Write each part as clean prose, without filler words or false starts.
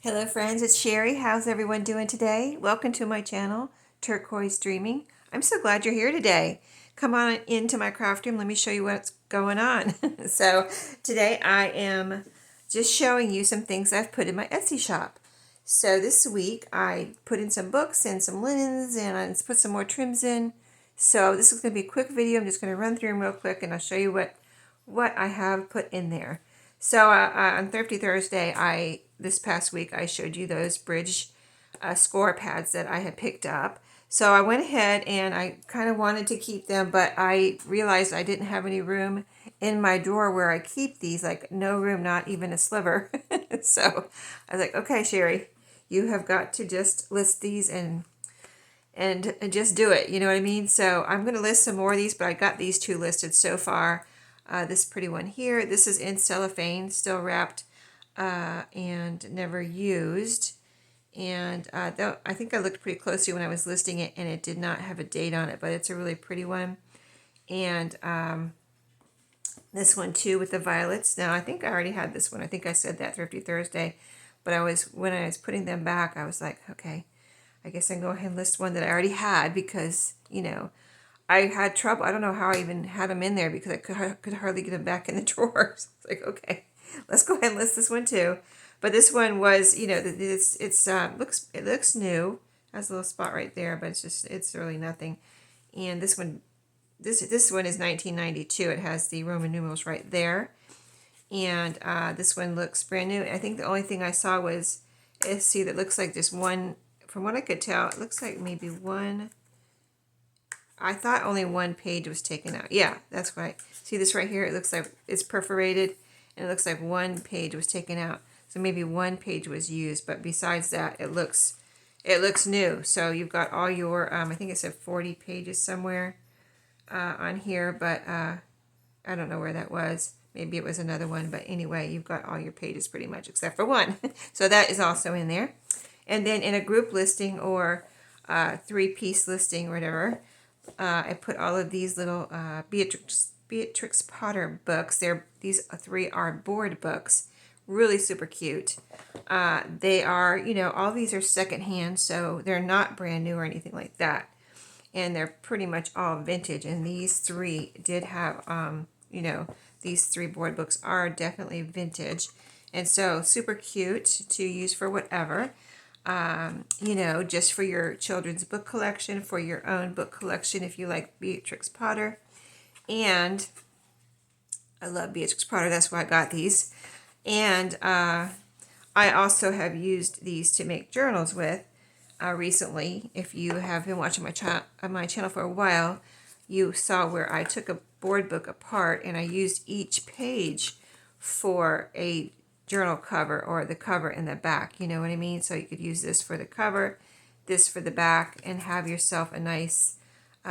Hello friends, it's Sherry. How's everyone doing today? Welcome to my channel, Turquoise Dreaming. I'm so glad you're here today. Come on into my craft room. Let me show you what's going on. So today I am just showing you some things I've put in my Etsy shop. So this week I put in some books and some linens and I put some more trims in. So this is going to be a quick video. I'm just going to run through them real quick and I'll show you what I have put in there. So on Thrifty Thursday, this past week, I showed you those bridge score pads that I had picked up. So I went ahead and I kind of wanted to keep them, but I realized I didn't have any room in my drawer where I keep these, like no room, not even a sliver. So I was like, okay, Sherry, you have got to just list these and just do it. You know what I mean? So I'm going to list some more of these, but I got these two listed so far. This pretty one here. This is in cellophane, still wrapped and never used. And though I think I looked pretty closely when I was listing it, and it did not have a date on it, but it's a really pretty one. And this one too with the violets. Now I think I already had this one. I think I said that Thrifty Thursday, but when I was putting them back, I was like, okay, I guess I can go ahead and list one that I already had because, I had trouble. I don't know how I even had them in there because I could hardly get them back in the drawers. It's like, okay, let's go ahead and list this one too. But this one was, it looks new. Has a little spot right there, but it's really nothing. And this one is 1992. It has the Roman numerals right there. And this one looks brand new. I think the only thing I saw was, see, that looks like just one. From what I could tell, it looks like maybe one. I thought only one page was taken out. Yeah, that's right. See this right here? It looks like it's perforated, and it looks like one page was taken out. So maybe one page was used, but besides that, it looks new. So you've got all your, I think it said 40 pages somewhere on here, but I don't know where that was. Maybe it was another one, but anyway, you've got all your pages pretty much except for one. So that is also in there. And then in a group listing or three-piece listing or whatever, I put all of these little Beatrix Potter books. These three are board books, really super cute. They are, all these are secondhand, so they're not brand new or anything like that, and they're pretty much all vintage. And these three did have, these three board books are definitely vintage, and so super cute to use for whatever. Just for your children's book collection, for your own book collection if you like Beatrix Potter. And I love Beatrix Potter, that's why I got these. And I also have used these to make journals with recently. If you have been watching my channel for a while, you saw where I took a board book apart and I used each page for a journal cover, or the cover in the back, you know what I mean? So you could use this for the cover, this for the back, and have yourself a nice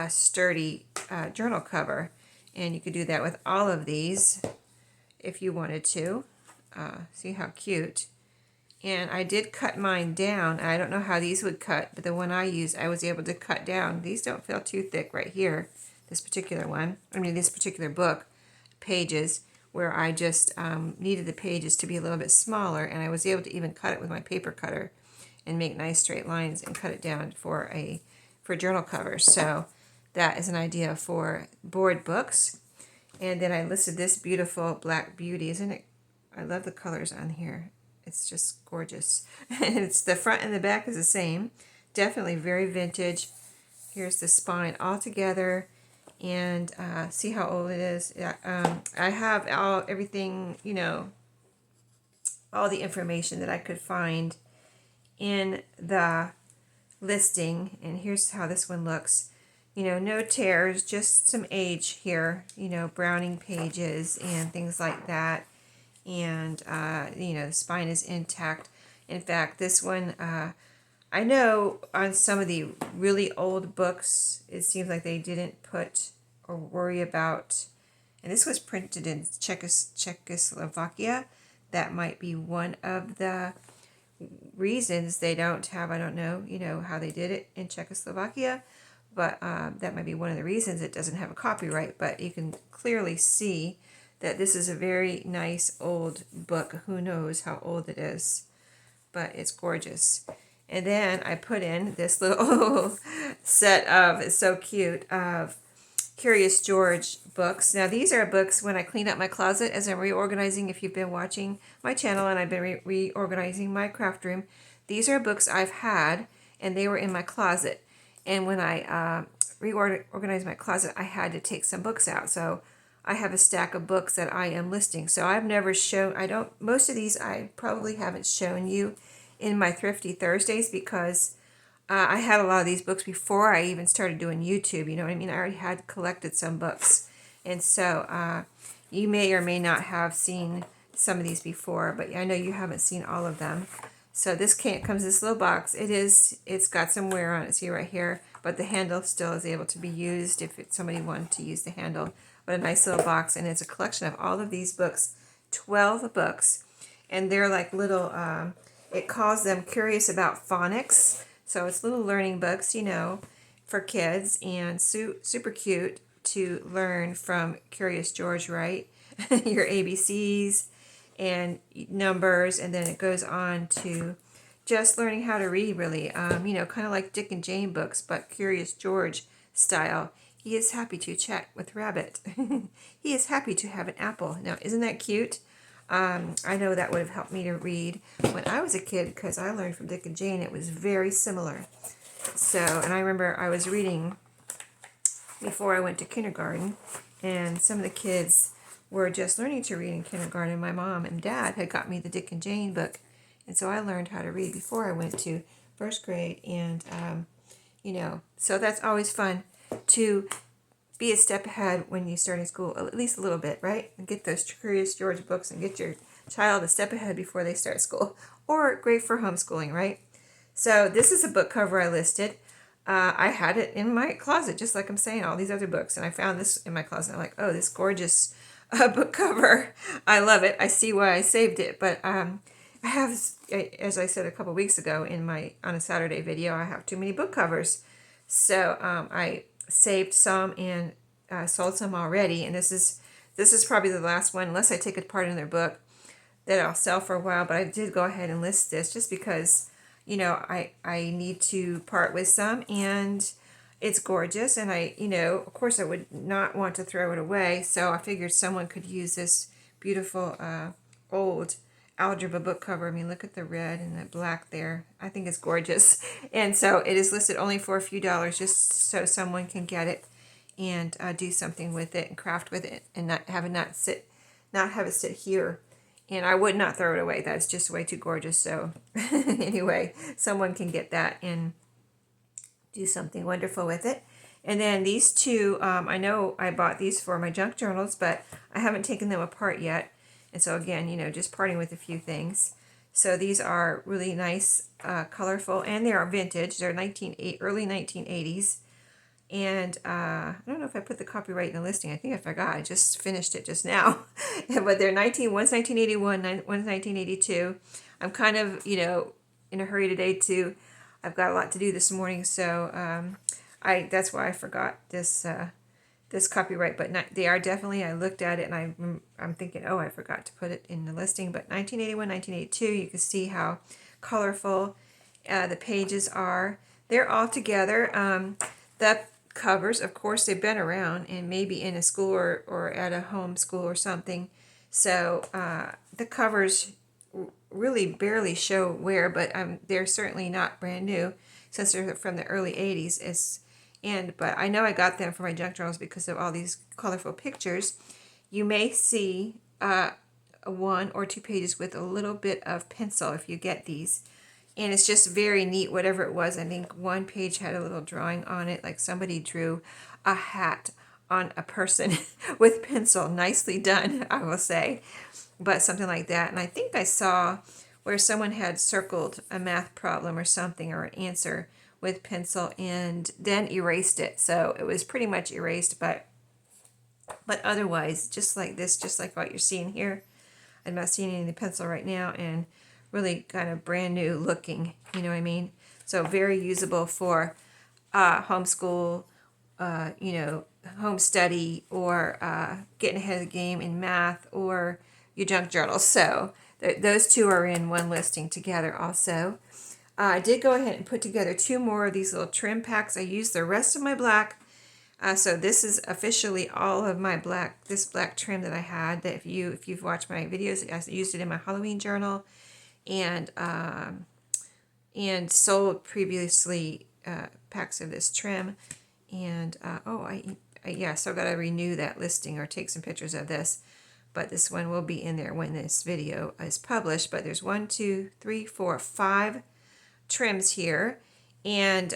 sturdy journal cover. And you could do that with all of these if you wanted to. See how cute. And I did cut mine down. I don't know how these would cut, but the one I used, I was able to cut down. These don't feel too thick right here, this particular one. This particular book, pages, where I just needed the pages to be a little bit smaller, and I was able to even cut it with my paper cutter and make nice straight lines and cut it down for journal covers. So that is an idea for board books. And then I listed this beautiful Black Beauty. Isn't it? I love the colors on here. It's just gorgeous. And it's the front and the back is the same. Definitely very vintage. Here's the spine all together. And see how old it is. I have everything, all the information that I could find in the listing. And here's how this one looks. No tears, just some age here, browning pages and things like that. And, the spine is intact. In fact, this one, I know on some of the really old books, it seems like they didn't put or worry about, and this was printed in Czechoslovakia. That might be one of the reasons they don't have, I don't know, how they did it in Czechoslovakia, but that might be one of the reasons it doesn't have a copyright. But you can clearly see that this is a very nice old book. Who knows how old it is? but it's gorgeous. And then I put in this little set of, it's so cute, of Curious George books. Now these are books when I clean up my closet as I'm reorganizing. If you've been watching my channel and I've been reorganizing my craft room, these are books I've had and they were in my closet. And when I reorganized my closet, I had to take some books out. So I have a stack of books that I am listing. So I've never shown, most of these I probably haven't shown you in my Thrifty Thursdays because I had a lot of these books before I even started doing YouTube. You know what I mean? I already had collected some books. And so you may or may not have seen some of these before, but I know you haven't seen all of them. So this comes in this little box. It's got some wear on it, see right here, but the handle still is able to be used if somebody wanted to use the handle. But a nice little box, and it's a collection of all of these books, 12 books, and they're like little, it calls them Curious About Phonics. So it's little learning books, you know, for kids, and super cute to learn from Curious George, right? Your ABCs and numbers, and then it goes on to just learning how to read, really. You know, kind of like Dick and Jane books, but Curious George style. He is happy to chat with Rabbit. He is happy to have an apple. Now, isn't that cute? I know that would have helped me to read when I was a kid because I learned from Dick and Jane. It was very similar. So, and I remember I was reading before I went to kindergarten, and some of the kids were just learning to read in kindergarten. My mom and dad had got me the Dick and Jane book, and so I learned how to read before I went to first grade. And, you know, so that's always fun to be a step ahead when you start in school, at least a little bit, right? And get those Curious George books and get your child a step ahead before they start school. Or great for homeschooling, right? So this is a book cover I listed. I had it in my closet, just like I'm saying, all these other books. And I found this in my closet. I'm like, oh, this gorgeous book cover. I love it. I see why I saved it. But I have, as I said a couple weeks ago on a Saturday video, I have too many book covers. So I saved some and sold some already, and this is probably the last one, unless I take it apart in their book, that I'll sell for a while. But I did go ahead and list this just because, you know, I need to part with some, and it's gorgeous, and you know, of course I would not want to throw it away, so I figured someone could use this beautiful old algebra book cover. I mean, look at the red and the black there. I think it's gorgeous. And so it is listed only for a few dollars, just so someone can get it and do something with it and craft with it, and not have it sit here. And I would not throw it away. That's just way too gorgeous. So anyway, someone can get that and do something wonderful with it. And then these two, I know I bought these for my junk journals, but I haven't taken them apart yet. And so again, you know, just parting with a few things. So these are really nice, colorful, and they are vintage. They're early 1980s. And I don't know if I put the copyright in the listing. I think I forgot. I just finished it just now. But they're one's 1981, one's 1982. I'm kind of, you know, in a hurry today too. I've got a lot to do this morning, so that's why I forgot this copyright. But they are definitely, I looked at it and I'm thinking, oh, I forgot to put it in the listing. But 1981, 1982, you can see how colorful the pages are. They're all together. The covers, of course, they've been around and maybe in a school or at a home school or something. So the covers really barely show wear, but they're certainly not brand new since they're from the early 80s. But I know I got them for my junk journals because of all these colorful pictures. You may see one or two pages with a little bit of pencil if you get these. And it's just very neat, whatever it was. I think one page had a little drawing on it, like somebody drew a hat on a person with pencil. Nicely done, I will say. But something like that. And I think I saw where someone had circled a math problem or something, or an answer with pencil, and then erased it. So it was pretty much erased, but otherwise, just like this, just like what you're seeing here. I'm not seeing any pencil right now, and really kind of brand new looking, you know what I mean? So very usable for homeschool, you know, home study, or getting ahead of the game in math, or your junk journal. So Those two are in one listing together also. I did go ahead and put together 2 more of these little trim packs. I used the rest of my black. So this is officially all of my black, this black trim that I had. That if you've watched my videos, I used it in my Halloween journal, and sold previously packs of this trim. And yeah, so I've got to renew that listing or take some pictures of this. But this one will be in there when this video is published. But there's 1, 2, 3, 4, 5 trims here. And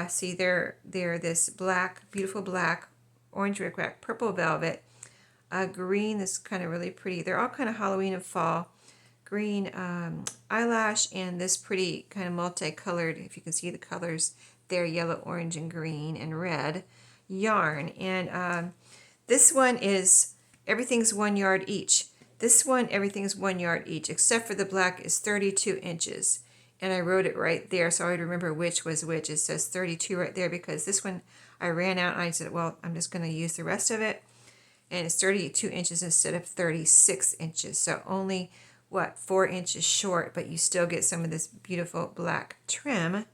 see, they're this black, beautiful black, orange rickrack, purple velvet, green, this kind of really pretty. They're all kind of Halloween and fall. Green eyelash, and this pretty kind of multicolored, if you can see the colors there, yellow, orange, and green, and red yarn. And this one is, everything's 1 yard each. This one, everything's 1 yard each, except for the black is 32 inches. And I wrote it right there so I would remember which was which. It says 32 right there because this one I ran out and I said, well, I'm just going to use the rest of it. And it's 32 inches instead of 36 inches. So only, 4 inches short, but you still get some of this beautiful black trim.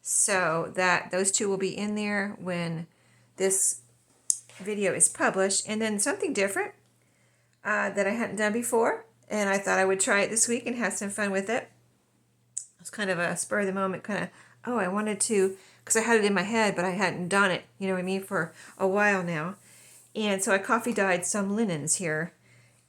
So those 2 will be in there when this video is published. And then something different that I hadn't done before. And I thought I would try it this week and have some fun with it. It's kind of a spur of the moment kind of, I wanted to, because I had it in my head, but I hadn't done it, you know what I mean, for a while now. And so I coffee dyed some linens here.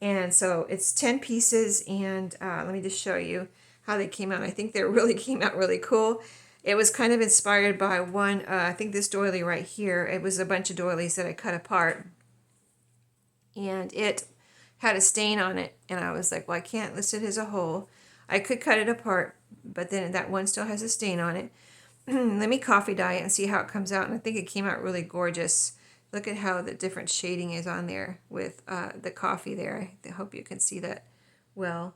And so it's 10 pieces, and let me just show you how they came out. I think they really came out really cool. It was kind of inspired by one, I think this doily right here. It was a bunch of doilies that I cut apart. And it had a stain on it. And I was like, well, I can't list it as a whole. I could cut it apart, but then that one still has a stain on it. Let me coffee dye it and see how it comes out. And I think it came out really gorgeous. Look at how the different shading is on there with the coffee there. I hope you can see that well.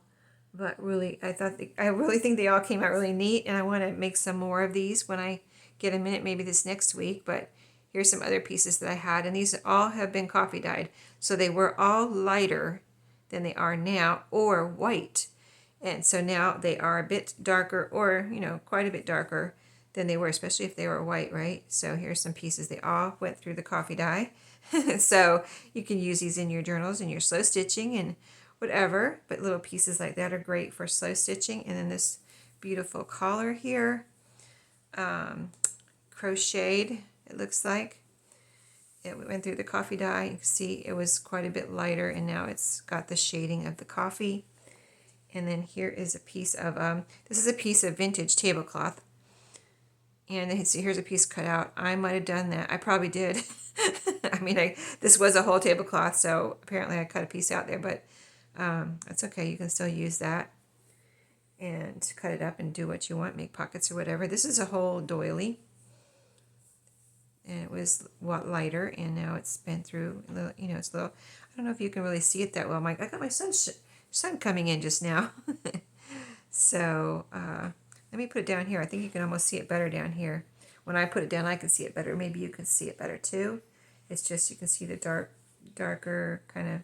But really, I really think they all came out really neat. And I want to make some more of these when I get a minute, maybe this next week. But here's some other pieces that I had. And these all have been coffee dyed. So they were all lighter than they are now, or white. And so now they are a bit darker, or, quite a bit darker than they were, especially if they were white, right? So here's some pieces. They all went through the coffee dye. So you can use these in your journals and your slow stitching and whatever. But little pieces like that are great for slow stitching. And then this beautiful collar here, crocheted, it looks like. It went through the coffee dye. You can see it was quite a bit lighter, and now it's got the shading of the coffee. And then here is a piece of, this is a piece of vintage tablecloth. And then here's a piece cut out. I might have done that. I probably did. I mean, this was a whole tablecloth, so apparently I cut a piece out there, but that's okay. You can still use that and cut it up and do what you want, make pockets or whatever. This is a whole doily. And it was lighter, and now it's been through, it's a little, I don't know if you can really see it that well. I got my sun coming in just now. So let me put it down here. I think you can almost see it better down here. When I put it down, I can see it better. Maybe you can see it better too. It's just you can see the darker kind of,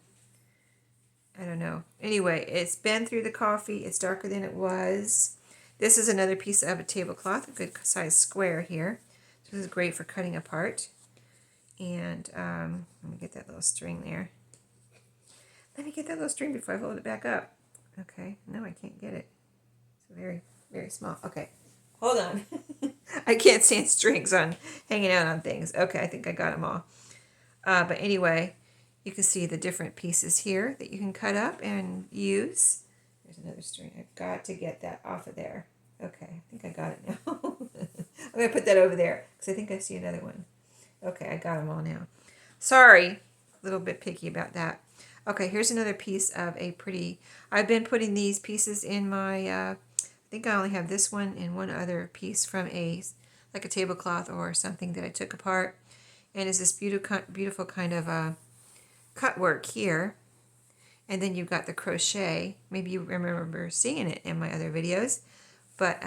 I don't know. Anyway, it's been through the coffee. It's darker than it was. This is another piece of a tablecloth, a good size square here. This is great for cutting apart. And let me get that little string there. Let me get that little string before I hold it back up. Okay, no, I can't get it. It's very, very small. Okay, hold on. I can't stand strings on hanging out on things. Okay, I think I got them all. But anyway, you can see the different pieces here that you can cut up and use. There's another string. I've got to get that off of there. Okay, I think I got it now. I'm going to put that over there because I think I see another one. Okay, I got them all now. Sorry, a little bit picky about that. Okay, here's another piece of a pretty, I've been putting these pieces in my, I think I only have this one and one other piece from like a tablecloth or something that I took apart. And it's this beautiful kind of cut work here. And then you've got the crochet. Maybe you remember seeing it in my other videos. But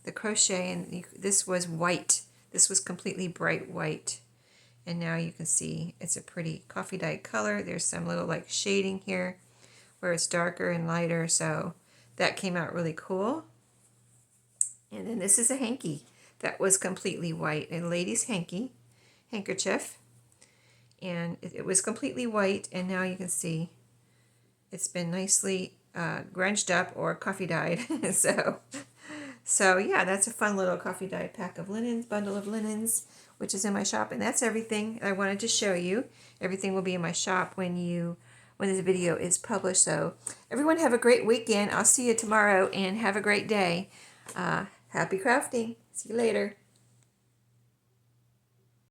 the crochet, and this was white. This was completely bright white. And now you can see it's a pretty coffee dyed color. There's some little like shading here where it's darker and lighter. So that came out really cool. And then this is a hanky that was completely white, a lady's handkerchief. And it was completely white, and now you can see it's been nicely grunged up or coffee dyed. So yeah, that's a fun little coffee dyed pack of linens, bundle of linens, which is in my shop. And that's everything I wanted to show you. Everything will be in my shop when this video is published. So everyone have a great weekend. I'll see you tomorrow, and have a great day. Happy crafting. See you later.